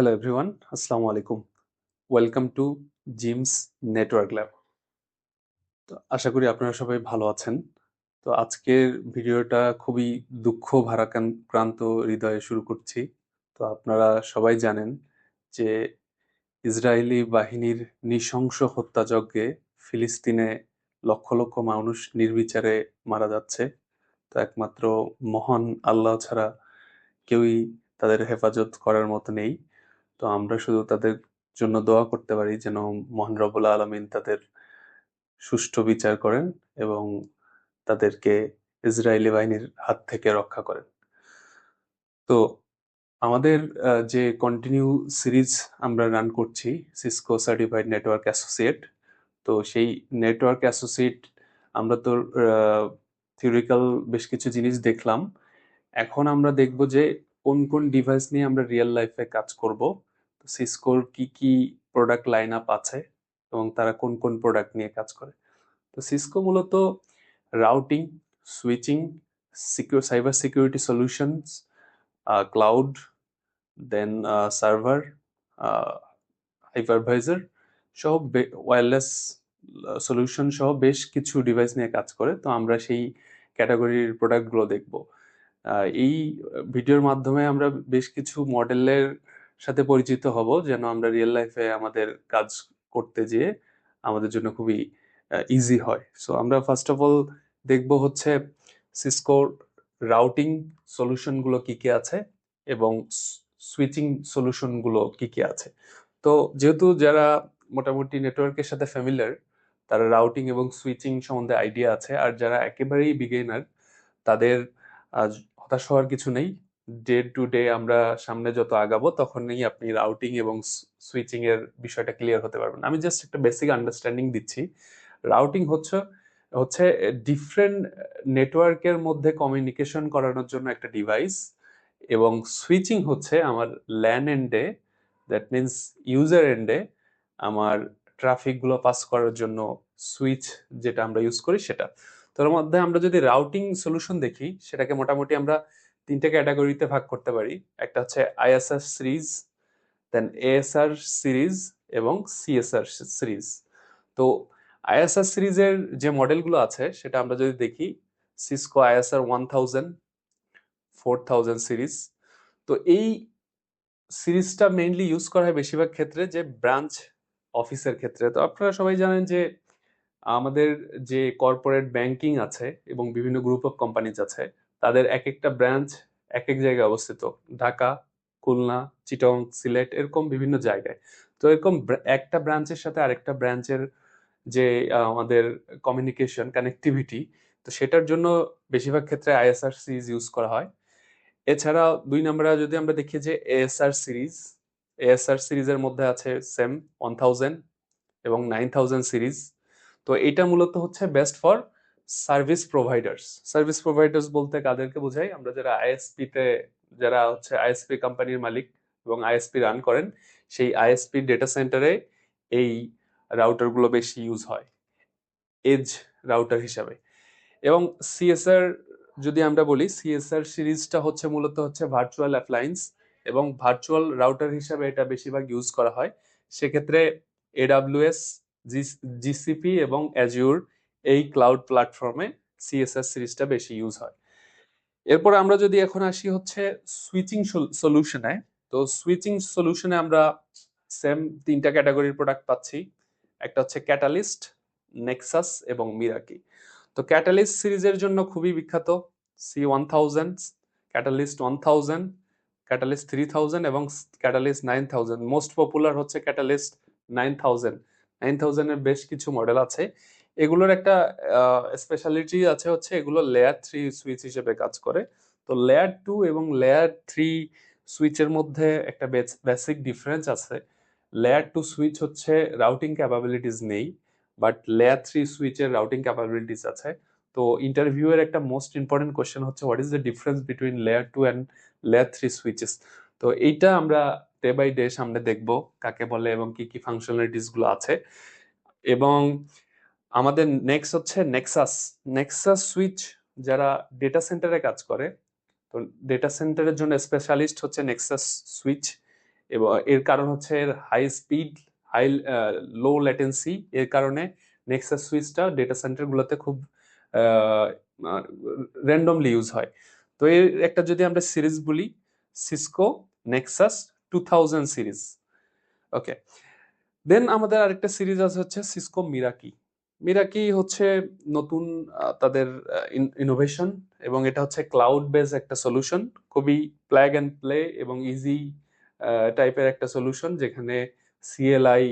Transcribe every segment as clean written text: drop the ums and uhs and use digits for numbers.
Hello everyone, আসসালামু আলাইকুম। Welcome to gems network lab. তো আশা করি আপনারা সবাই ভালো আছেন। তো আজকের ভিডিওটা খুবই দুঃখ ভারাক্রান্ত হৃদয়ে শুরু করছি। তো আপনারা সবাই জানেন যে ইসরায়েলি বাহিনীর নৃশংস হত্যাযজ্ঞে ফিলিস্তিনে লক্ষ লক্ষ মানুষ নির্বিচারে মারা যাচ্ছে। তো একমাত্র মহান আল্লাহ ছাড়া কেউই তাদের হেফাজত করার মতো নেই। তো আমরা শুধু তাদের জন্য দোয়া করতে পারি যেন মহান রব্বুল আলামিন তাদের সুষ্ঠু বিচার করেন এবং তাদেরকে ইসরায়েলি বাহিনীর হাত থেকে রক্ষা করেন। তো আমাদের যে কন্টিনিউ সিরিজ আমরা রান করছি, সিসকো সার্টিফাইড নেটওয়ার্ক অ্যাসোসিয়েট। তো সেই নেটওয়ার্ক অ্যাসোসিয়েট আমরা তো থিওরিক্যাল বেশ কিছু জিনিস দেখলাম। এখন আমরা দেখব যে কোন কোন ডিভাইস নিয়ে আমরা রিয়েল লাইফে কাজ করব। সিসকোর কি কি প্রোডাক্ট লাইন আপ আছে এবং তারা কোন কোন প্রোডাক্ট নিয়ে কাজ করে। তো সিসকো মূলত routing, switching, cyber security solutions, cloud, then server, hypervisor সহ ওয়্যারলেস সলিউশন সহ বেশ কিছু ডিভাইস নিয়ে কাজ করে। তো আমরা সেই ক্যাটাগরির প্রোডাক্টগুলো দেখব। এই ভিডিওর মাধ্যমে আমরা বেশ কিছু মডেলের সাথে পরিচিত হব যেন আমরা রিয়েল লাইফে আমাদের কাজ করতে যেয়ে আমাদের জন্য খুবই ইজি হয়। সো আমরা ফার্স্ট অফ অল দেখব হচ্ছে সিসকোর রাউটিং সলিউশনগুলো কি কি আছে এবং সুইচিং সলিউশনগুলো কি কি আছে। তো যেহেতু যারা মোটামুটি নেটওয়ার্কের সাথে ফ্যামিলিয়ার, তারা রাউটিং এবং সুইচিং সম্বন্ধে আইডিয়া আছে। আর যারা একেবারেই বিগিনার, তাদের হতাশ হওয়ার কিছু নেই। ডে টু ডে আমরা সামনে যত আগাবো তখনই আপনি রাউটিং এবং সুইচিং এর বিষয়টা ক্লিয়ার হতে পারবেন। আমি জাস্ট একটা বেসিক আন্ডারস্ট্যান্ডিং দিচ্ছি। রাউটিং হচ্ছে হচ্ছে ডিফারেন্ট নেটওয়ার্কের মধ্যে কমিউনিকেশন করানোর জন্য একটা ডিভাইস, এবং সুইচিং হচ্ছে আমার ল্যান এন্ডে, দ্যাট মিনস ইউজার এন্ডে আমার ট্রাফিকগুলো পাস করার জন্য সুইচ যেটা আমরা ইউজ করি সেটা। তার মধ্যে আমরা যদি রাউটিং সলিউশন দেখি, সেটাকে মোটামুটি আমরা তিনটে ক্যাটাগরিতে ভাগ করতে পারি। একটা হচ্ছে আইএসআর সিরিজ, দেন এএসআর সিরিজ এবং সিএসআর সিরিজ। তো আইএসআর সিরিজের যে মডেলগুলো আছে সেটা আমরা যদি দেখি, সিসকো আইএসআর 1000, 4000 সিরিজ। তো এই সিরিজটা মেইনলি ইউজ করা হয় বেশিরভাগ ক্ষেত্রে যে ব্রাঞ্চ অফিসের ক্ষেত্রে। তো আপনারা সবাই জানেন যে আমাদের যে কর্পোরেট ব্যাংকিং আছে এবং বিভিন্ন গ্রুপ অফ কোম্পানিজ আছে, তাদের এক একটা ব্রাঞ্চ এক এক জায়গায় অবস্থিত। ঢাকা, খুলনা, চিটং, সিলেট, এরকম বিভিন্ন জায়গায়। তো এরকম একটা ব্রাঞ্চের সাথে আরেকটা ব্রাঞ্চের যে আমাদের কমিউনিকেশন কানেক্টিভিটি, তো সেটার জন্য বেশিরভাগ ক্ষেত্রে আইএসআর সিরিজ ইউজ করা হয়। এছাড়া দুই নম্বরে যদি আমরা দেখি যে এএসআর সিরিজ, এএসআর সিরিজের মধ্যে আছে সেম 1000 এবং 9000 সিরিজ। তো এটা মূলত হচ্ছে best for service providers. Service providers বলতে কাদেরকে বোঝাই? আমরা যারা আইএসপি তে, যারা হচ্ছে আইএসপি কোম্পানির মালিক এবং আইএসপি রান করেন, সেই আইএসপি ডেটা সেন্টারে এই রাউটার গুলো বেশি ইউজ হয় এজ রাউটার হিসাবে। এবং সিএসআর যদি আমরা বলি, সিএসআর সিরিজটা হচ্ছে মূলত হচ্ছে ভার্চুয়াল অ্যাপ্লায়েন্স এবং ভার্চুয়াল রাউটার হিসাবে এটা বেশিরভাগ ইউজ করা হয়। সেক্ষেত্রে এডাব্লিউএস, জিসিপি এবং অ্যাজিউর, এই ক্লাউড প্ল্যাটফর্মে সিএসআর সিরিজটা বেশি ইউজ হয়। এরপর আমরা যদি এখন আসি হচ্ছে সুইচিং সলিউশনে, তো সুইচিং সলিউশনে আমরা সেম তিনটা ক্যাটাগরির প্রোডাক্ট পাচ্ছি। একটা হচ্ছে ক্যাটালিস্ট, নেক্সাস এবং মিরাকি। তো ক্যাটালিস্ট সিরিজের জন্য খুবই বিখ্যাত C1000, ক্যাটালিস্ট 1000, ক্যাটালিস্ট 3000 এবং ক্যাটালিস্ট 9000। মোস্ট পপুলার হচ্ছে ক্যাটালিস্ট 9000। 9000 এর বেশ কিছু মডেল আছে। এগুলোর একটা স্পেশালিটি আছে হচ্ছে এগুলো লেয়ার 3 সুইচ হিসেবে কাজ করে। তো লেয়ার 2 এবং লেয়ার 3 সুইচের মধ্যে একটা বেসিক ডিফারেন্স আছে। লেয়ার 2 সুইচ হচ্ছে রাউটিং ক্যাপাবিলিটিস নেই, বাট লেয়ার 3 সুইচের রাউটিং ক্যাপাবিলিটিস আছে। তো ইন্টারভিউয়ের একটা মোস্ট ইম্পর্টেন্ট কোশ্চেন হচ্ছে what is the difference between layer 2 and layer 3 switches. তো এইটা আমরা ডে বাই ডে সামনে দেখব কাকে বলে এবং কি কি ফাংশনালিটিস গুলো আছে। এবং আমাদের নেক্সট হচ্ছে নেক্সাস। নেক্সাস সুইচ যারা ডেটা সেন্টারে কাজ করে, তো ডেটা সেন্টারের জন্য স্পেশালিস্ট হচ্ছে নেক্সাস সুইচ। এবং এর কারণ হচ্ছে এর high speed, high low latency. এর কারণে নেক্সাস সুইচটা ডেটা সেন্টার গুলোতে খুব র্যান্ডমলি ইউজ হয়। তো এর একটা যদি আমরা সিরিজ বলি, সিসকো নেক্সাস 2000 সিরিজ। ওকে, দেন আমাদের আরেকটা সিরিজ আছে হচ্ছে সিসকো মিরাকি। মিরাকি হচ্ছে নতুন তাদের ইনোভেশন, এবং এটা হচ্ছে ক্লাউড বেস একটা সলিউশন, খুবই প্লাগ অ্যান্ড প্লে এবং ইজি টাইপের একটা সলিউশন, যেখানে সিএলআই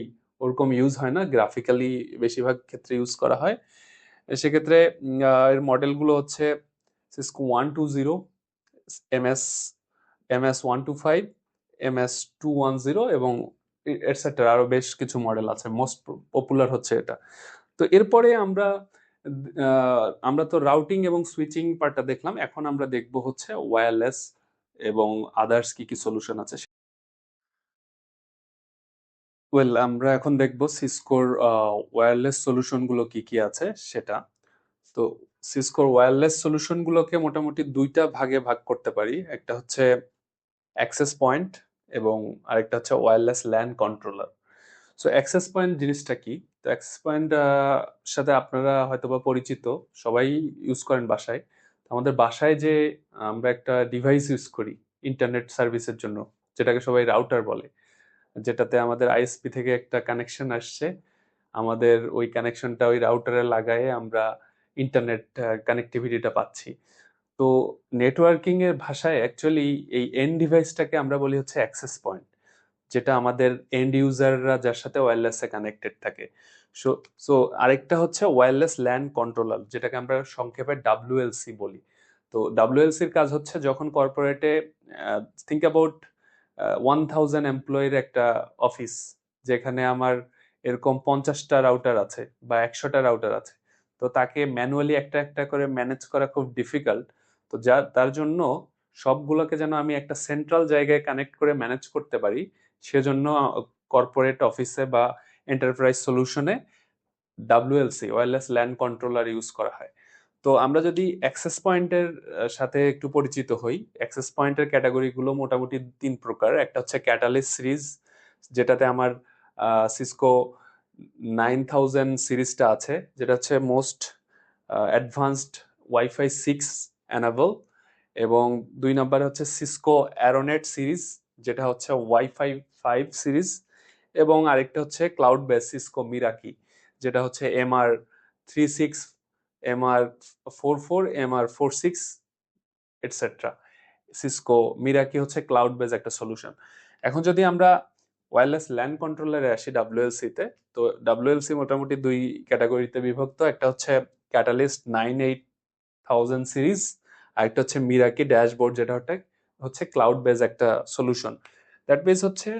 ওরকম ইউজ হয় না, গ্রাফিক্যালি বেশিরভাগ ক্ষেত্রে ইউজ করা হয়। সেক্ষেত্রে এর মডেলগুলো হচ্ছে সিসকো 120, এমএস এমএস 125, এমএস 210 এবং এটসেট্রা, আরো বেশ কিছু মডেল আছে। মোস্ট পপুলার হচ্ছে এটা। তো এরপরে আমরা তো রাউটিং এবং সুইচিং পার্টটা দেখলাম, এখন আমরা দেখব হচ্ছে ওয়্যারলেস এবং আদার্স কি কি সলিউশন আছে। ওয়েল, আমরা এখন দেখব সিসকোর ওয়্যারলেস সলিউশন গুলো কি কি আছে সেটা। তো সিসকোর ওয়্যারলেস সলিউশন গুলোকে মোটামুটি দুইটা ভাগে ভাগ করতে পারি। একটা হচ্ছে অ্যাক্সেস পয়েন্ট এবং আরেকটা হচ্ছে wireless LAN controller. So access point জিনিসটা কি? তো অ্যাক্সেস পয়েন্ট সাথে আপনারা হয়তোবা পরিচিত, সবাই ইউজ করেন বাসায়। আমাদের বাসায় যে আমরা একটা ডিভাইস ইউজ করি ইন্টারনেট সার্ভিসের জন্য, যেটাকে সবাই রাউটার বলে, যেটাতে আমাদের আইএসপি থেকে একটা কানেকশন আসছে, আমাদের ওই কানেকশনটা ওই রাউটারে লাগায়ে আমরা ইন্টারনেট কানেক্টিভিটিটা পাচ্ছি। তো নেটওয়ার্কিং এর ভাষায় অ্যাকচুয়ালি এই এন্ড ডিভাইসটাকে আমরা বলি হচ্ছে অ্যাক্সেস পয়েন্ট, যেটা আমাদের এন্ড ইউজাররা যার সাথে ওয়্যারলেসে কানেক্টেড থাকে। সো সো আরেকটা হচ্ছে ওয়্যারলেস ল্যান কন্ট্রোলার, যেটাকে আমরা সংক্ষেপে ডাব্লিউএলসি বলি। তো ডাব্লিউএলসির কাজ হচ্ছে যখন কর্পোরেটে থিঙ্ক অ্যাবাউট 1000 এমপ্লয়ির একটা অফিস, যেখানে আমার এরকম 50টা রাউটার আছে বা 100টা রাউটার আছে, তো তাকে ম্যানুয়ালি একটা একটা করে ম্যানেজ করা খুব ডিফিকাল্ট। তো তার জন্য সবগুলোকে যেন আমি একটা সেন্ট্রাল জায়গায় কানেক্ট করে ম্যানেজ করতে পারি, সেজন্য কর্পোরেট অফিসে বা এন্টারপ্রাইজ সলিউশনে WLC wireless LAN controller use করা হয়। তো আমরা যদি অ্যাক্সেস পয়েন্টের সাথে একটু পরিচিত হই, অ্যাক্সেস পয়েন্টের ক্যাটাগরিগুলো মোটামুটি 3 প্রকার। একটা হচ্ছে ক্যাটালিস্ট সিরিজ, যেটাতে আমার সিসকো 9000 সিরিজটা আছে, যেটা হচ্ছে মোস্ট অ্যাডভান্সড ওয়াইফাই 6 এনাবল। এবং 2 নম্বরে হচ্ছে সিসকো অ্যারোনেট সিরিজ, যেটা হচ্ছে ওয়াইফাই 5 সিরিজ। এবং আরেকটা হচ্ছে ক্লাউড বেস সিসকো মিরাকি, যেটা হচ্ছে MR36, MR44, MR46 etcetera. Cisco মিরাকি হচ্ছে ক্লাউড বেস একটা সলিউশন। এখন যদি আমরা ওয়্যারলেস ল্যান কন্ট্রোলারে আসি ডাব্লিউএলসি তে, তো ডাব্লিউএলসি মোটামুটি 2 ক্যাটাগরিতে বিভক্ত। একটা হচ্ছে ক্যাটালিস্ট 98000 সিরিজ, আর একটা হচ্ছে মিরাকি ড্যাশবোর্ড, যেটা হচ্ছে ক্লাউড বেস একটা সলিউশন। দ্যাট মিনস হচ্ছে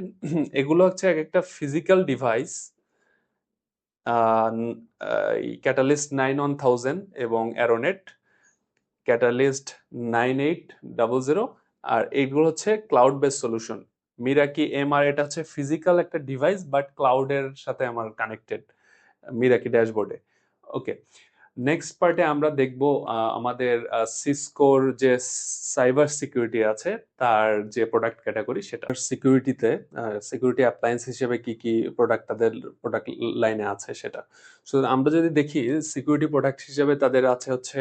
এগুলো হচ্ছে এক একটা ফিজিক্যাল ডিভাইস, ক্যাটালিস্ট 91000 এবং অ্যারোনেট ক্যাটালিস্ট 9800, আর এইগুলো হচ্ছে ক্লাউড বেস সলিউশন। মিরাকি MR এটা হচ্ছে ফিজিক্যাল একটা ডিভাইস, বাট ক্লাউডের সাথে আমার কানেক্টেড মিরাকি ড্যাশবোর্ডে। ওকে, নেক্সট পার্টে আমরা দেখব আমাদের সিসকোর যে সাইবার সিকিউরিটি আছে তার যে প্রোডাক্ট ক্যাটাগরি, সেটা সিকিউরিটিতে সিকিউরিটি অ্যাপ্লায়েন্স হিসেবে কি কি প্রোডাক্ট তাদের প্রোডাক্ট লাইনে আছে সেটা। সো আমরা যদি দেখি সিকিউরিটি প্রোডাক্ট হিসেবে তাদের আছে হচ্ছে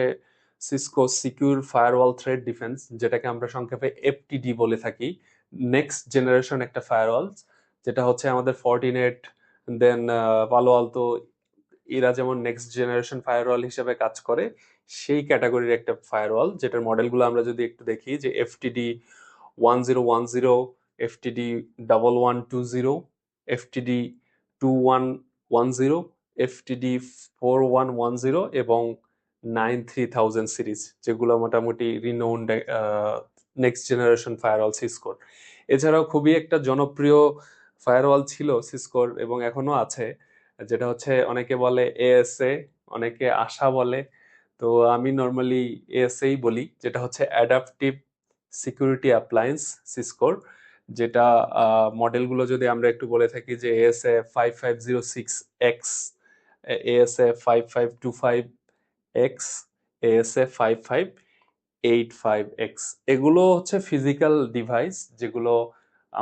Cisco secure firewall threat defence, যেটাকে আমরা সংক্ষেপে এফটিডি বলে থাকি। নেক্সট জেনারেশন একটা ফায়ারওয়াল, যেটা হচ্ছে আমাদের ফর্টিনেট, দেন পালো আলতো, এরা যেমন নেক্সট জেনারেশন ফায়ারওয়াল হিসেবে কাজ করে, সেই ক্যাটাগরির একটা ফায়ারওয়াল, যেটার মডেলগুলো আমরা যদি একটু দেখি, যে এফটিডি 1010, এফটিডি 1120, এফটিডি 2110, এফটিডি 4110 এবং 93000 সিরিজ, যেগুলো মোটামুটি রিনোন্ড নেক্সট জেনারেশন ফায়ারওয়াল সিসকোর। এছাড়াও খুবই একটা জনপ্রিয় ফায়ারওয়াল ছিল সিসকোর এবং এখনো আছে, যেটা হচ্ছে অনেকে বলে এএসএ, অনেকে আশা বলে। তো আমি নর্মালি এএসএই বলি, যেটা হচ্ছে অ্যাডাপটিভ সিকিউরিটি অ্যাপ্লায়েন্স সিসকোর, যেটা মডেলগুলো যদি আমরা একটু বলে থাকি, যে AESA 5506X, AESA 5525X, AESA 5585X, এগুলো হচ্ছে ফিজিক্যাল ডিভাইস, যেগুলো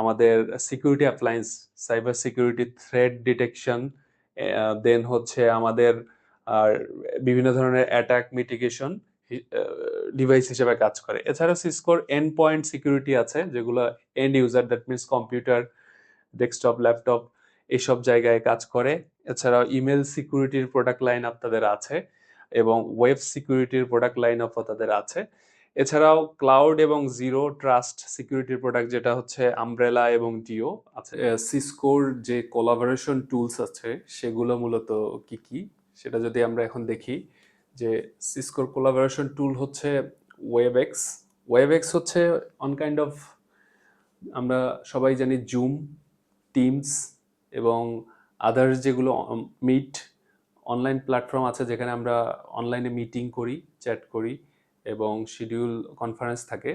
আমাদের security appliance, cyber security threat detection, then হচ্ছে আমাদের বিভিন্ন ধরনের অ্যাটাক মিটিগেশন ডিভাইস হিসেবে কাজ করে। এছাড়া সিসকোর এন্ড পয়েন্ট সিকিউরিটি আছে, যেগুলো and user, that means computer, desktop, laptop এইসব জায়গায় কাজ করে। এছাড়াও ইমেল সিকিউরিটির প্রোডাক্ট লাইন আপ তাদের আছে এবং ওয়েব সিকিউরিটির প্রোডাক্ট লাইন আপও তাদের আছে। এছাড়াও ক্লাউড এবং জিরো ট্রাস্ট সিকিউরিটির প্রোডাক্ট, যেটা হচ্ছে আমব্রেলা এবং ডিও আছে। সিসকোর যে কোলাবোরেশন টুলস আছে সেগুলো মূলত কি কি সেটা যদি আমরা এখন দেখি, যে সিসকোর কোলাবোরেশন টুল হচ্ছে ওয়েবএক্স। ওয়েবএক্স হচ্ছে অন কাইন্ড অফ, আমরা সবাই জানি জুম, টিমস এবং আদার্স যেগুলো মিট অনলাইন প্ল্যাটফর্ম আছে, যেখানে আমরা অনলাইনে মিটিং করি, চ্যাট করি এবং শিডিউল কনফারেন্স থাকে।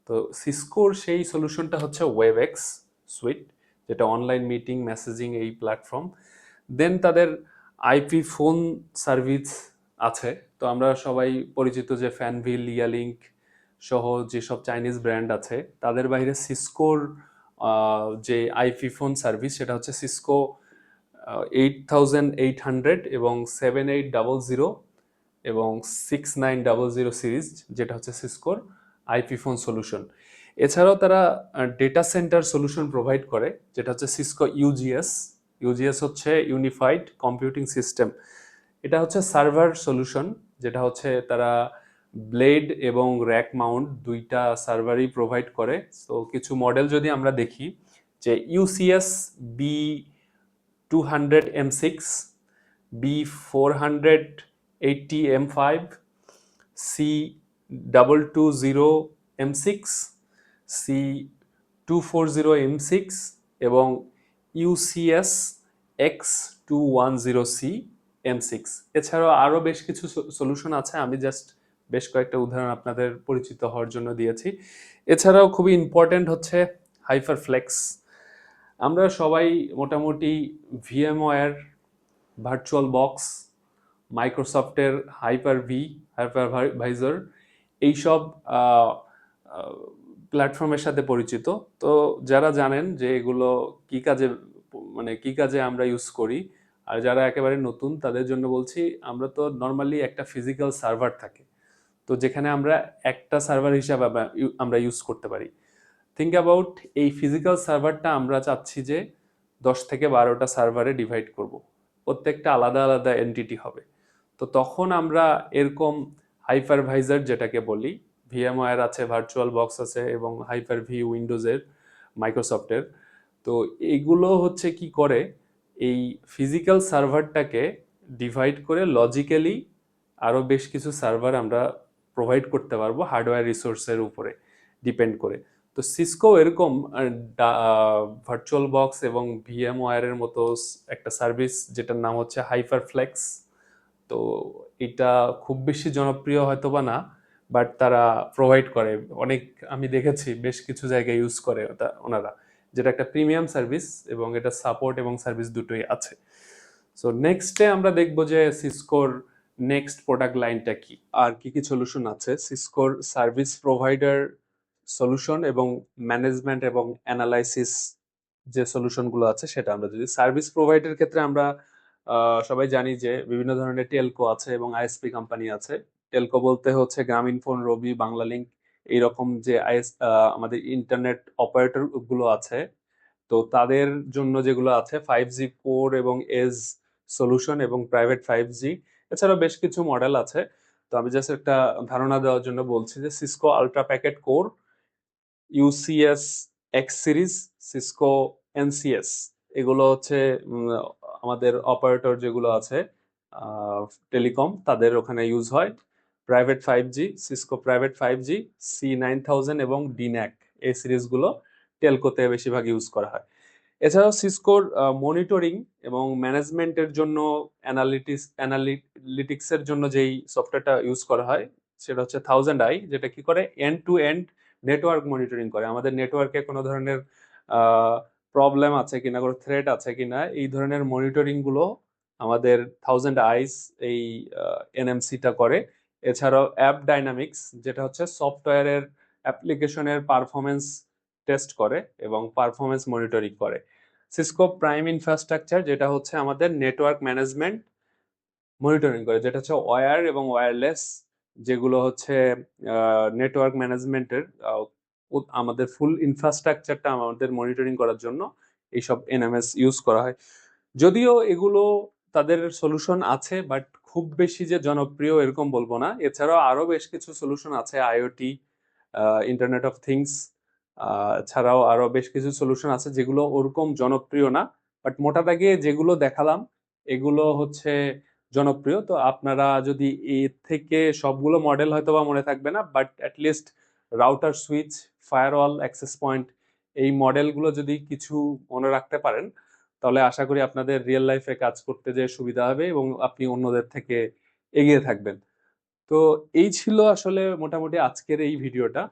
তো সিসকোর সেই সলিউশনটা হচ্ছে ওয়েবএক্স সুইট, যেটা অনলাইন মিটিং, মেসেজিং এই প্ল্যাটফর্ম। দেন তাদের আইপি ফোন সার্ভিস আছে। তো আমরা সবাই পরিচিত যে ফ্যানভিল, ইয়ালিঙ্ক সহ যেসব চাইনিজ ব্র্যান্ড আছে, তাদের বাইরে সিসকোর যে আইপি ফোন সার্ভিস সেটা হচ্ছে সিসকো 8800 এবং 7800 এবং 6900 সিরিজ, যেটা হচ্ছে সিসকোর আইপি ফোন সলিউশন। এছাড়াও তারা ডেটা সেন্টার সলিউশন প্রোভাইড করে, যেটা হচ্ছে সিসকো ইউজিএস। ইউজিএস হচ্ছে ইউনিফাইড কম্পিউটিং সিস্টেম। এটা হচ্ছে সার্ভার সলিউশন, যেটা হচ্ছে তারা ব্লেড এবং র্যাক মাউন্ট দুইটা সার্ভারই প্রোভাইড করে। তো কিছু মডেল যদি আমরা দেখি, যে UCS B200M6, B480M5, C220M6, C240M6 এবং ইউসিএস X210C M6। এছাড়াও আরও বেশ কিছু সলিউশন আছে, আমি জাস্ট বেশ কয়েকটা উদাহরণ আপনাদের পরিচিত হওয়ার জন্য দিয়েছি। এছাড়াও খুবই ইম্পর্ট্যান্ট হচ্ছে হাইপারফ্লেক্স। আমরা সবাই মোটামুটি ভিএমওয়্যার, ভার্চুয়াল বক্স, মাইক্রোসফটের হাইপারভাইজার এইসব প্ল্যাটফর্মের সাথে পরিচিত। তো যারা জানেন যে এগুলো কি কাজে, মানে কি কাজে আমরা ইউজ করি, আর যারা একেবারে নতুন তাদের জন্য বলছি, আমরা তো নর্মালি একটা ফিজিক্যাল সার্ভার থাকে, তো যেখানে আমরা একটা সার্ভার হিসাবে আমরা ইউজ করতে পারি। থিঙ্ক অ্যাবাউট এই ফিজিক্যাল সার্ভারটা আমরা চাচ্ছি যে 10 থেকে 12টা সার্ভারে ডিভাইড করব, প্রত্যেকটা আলাদা আলাদা এন্টিটি হবে। তো তখন আমরা এরকম হাইপারভাইজার যেটাকে বলি, ভিএমওয়্যার আছে, ভার্চুয়াল বক্স আছে এবং হাইপার-ভি উইন্ডোজের, মাইক্রোসফটের। তো এইগুলো হচ্ছে কি করে, এই ফিজিক্যাল সার্ভারটাকে ডিভাইড করে লজিক্যালি আরও বেশ কিছু সার্ভার আমরা প্রোভাইড করতে পারবো হার্ডওয়্যার রিসোর্সের উপরে ডিপেন্ড করে। তো সিসকো এরকম ভার্চুয়াল বক্স এবং ভিএমওয়্যারের মতো একটা সার্ভিস, যেটার নাম হচ্ছে হাইপারফ্লেক্স। তো এটা খুব বেশি জনপ্রিয় হয়তো বা না, বাট তারা প্রোভাইড করে অনেক, আমি দেখেছি বেশ কিছু জায়গায় ইউজ করে ওনারা, যেটা একটা প্রিমিয়াম সার্ভিস এবং এটা সাপোর্ট এবং সার্ভিস দুটোই আছে। সো নেক্সটে আমরা দেখবো যে সিসকোর নেক্সট প্রোডাক্ট লাইনটা কি, আর কি কি সলিউশন আছে। সিসকোর সার্ভিস প্রোভাইডার সলিউশন এবং ম্যানেজমেন্ট এবং অ্যানালাইসিস যে সলিউশনগুলো আছে সেটা আমরা যদি সার্ভিস প্রোভাইডার ক্ষেত্রে আমরা সবাই জানি যে বিভিন্ন ধরনের টেলকো আছে এবং আইএসপি কোম্পানি আছে। টেলকো বলতে হচ্ছে গ্রামীণফোন, রবি, বাংলালিংক, এইরকম যে আমাদের ইন্টারনেট অপারেটর গুলো আছে। তো তাদের জন্য যেগুলো আছে 5G কোর এবং এজ সলিউশন এবং প্রাইভেট 5G, এছাড়াও বেশ কিছু মডেল আছে। তো আমি জাস্ট একটা ধারণা দেওয়ার জন্য বলছি যে Cisco ultra packet core, UCS X series, Cisco NCS, এগুলো হচ্ছে আমাদের অপারেটর যেগুলো আছে টেলিকম, তাদের ওখানে ইউজ হয়। Private 5G, Cisco private 5G, C9000 এবং ডিন্যাক, এই সিরিজগুলো টেলকোতে বেশিরভাগ ইউজ করা হয়। এছাড়াও সিসকোর মনিটরিং এবং ম্যানেজমেন্টের জন্য অ্যানালিটিক্সের জন্য যেই সফটওয়্যারটা ইউজ করা হয় সেটা হচ্ছে 1000i, যেটা কি করে end to end network monitoring করে। আমাদের নেটওয়ার্কে কোনো ধরনের প্রবলেম আছে কিনা, কোনো থ্রেট আছে কিনা, এই ধরনের মনিটরিং গুলো আমাদের 1000i এই এনএমসিটা করে। এছাড়াও অ্যাপ ডাইনামিক্স, যেটা হচ্ছে সফটওয়্যারের অ্যাপ্লিকেশনের পারফরমেন্স টেস্ট করে এবং পারফরমেন্স মনিটরিং করে। সিসকো প্রাইম ইনফ্রাস্ট্রাকচার যেটা হচ্ছে আমাদের নেটওয়ার্ক ম্যানেজমেন্ট মনিটরিং করে, যেটা হচ্ছে ওয়্যার এবং ওয়্যারলেস, যেগুলো হচ্ছে নেটওয়ার্ক ম্যানেজমেন্টের আমাদের ফুল ইনফ্রাস্ট্রাকচারটা আমাদের মনিটরিং করার জন্য এইসব এনএমএস ইউজ করা হয়। যদিও এগুলো তাদের সলিউশন আছে, বাট খুব বেশি যে জনপ্রিয় এরকম বলবো না। এছাড়াও আরো বেশ কিছু সলিউশন আছে, আইওটি, ইন্টারনেট অফ থিংস ছাড়াও আরো বেশ কিছু সলিউশন আছে যেগুলো ওরকম জনপ্রিয় না, বাট মোটা দাগে যেগুলো দেখালাম এগুলো হচ্ছে জনপ্রিয়। তো আপনারা যদি এর থেকে সবগুলো মডেল হয়তো বা মনে থাকবে না, but at least router, switch, firewall, access point, এই মডেলগুলো যদি কিছু মনে রাখতে পারেন তাহলে আশা করি আপনাদের রিয়েল লাইফে কাজ করতে যে সুবিধা হবে এবং আপনি অন্যদের থেকে এগিয়ে থাকবেন। তো এই ছিল আসলে মোটামুটি আজকের এই ভিডিওটা।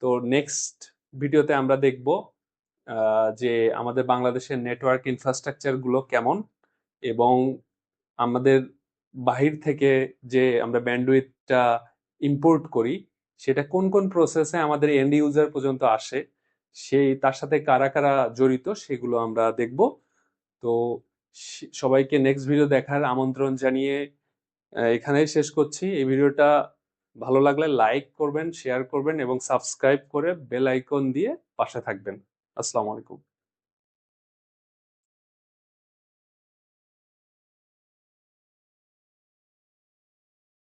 তো নেক্সট ভিডিওতে আমরা দেখব যে আমাদের বাংলাদেশের নেটওয়ার্ক ইনফ্রাস্ট্রাকচার গুলো কেমন, এবং আমাদের বাহির থেকে যে আমরা ব্যান্ডউইথটা ইম্পোর্ট করি সেটা কোন কোন প্রসেসে আমাদের এন্ড ইউজার পর্যন্ত আসে, সেই তার সাথে কারা কারা জড়িত সেগুলো আমরা দেখব। তো সবাইকে নেক্সট ভিডিও দেখার আমন্ত্রণ জানিয়ে এখানেই শেষ করছি। এই ভিডিওটা ভালো লাগলে লাইক করবেন, শেয়ার করবেন এবং সাবস্ক্রাইব করে বেল আইকন দিয়ে পাশে থাকবেন। আসসালামু আলাইকুম।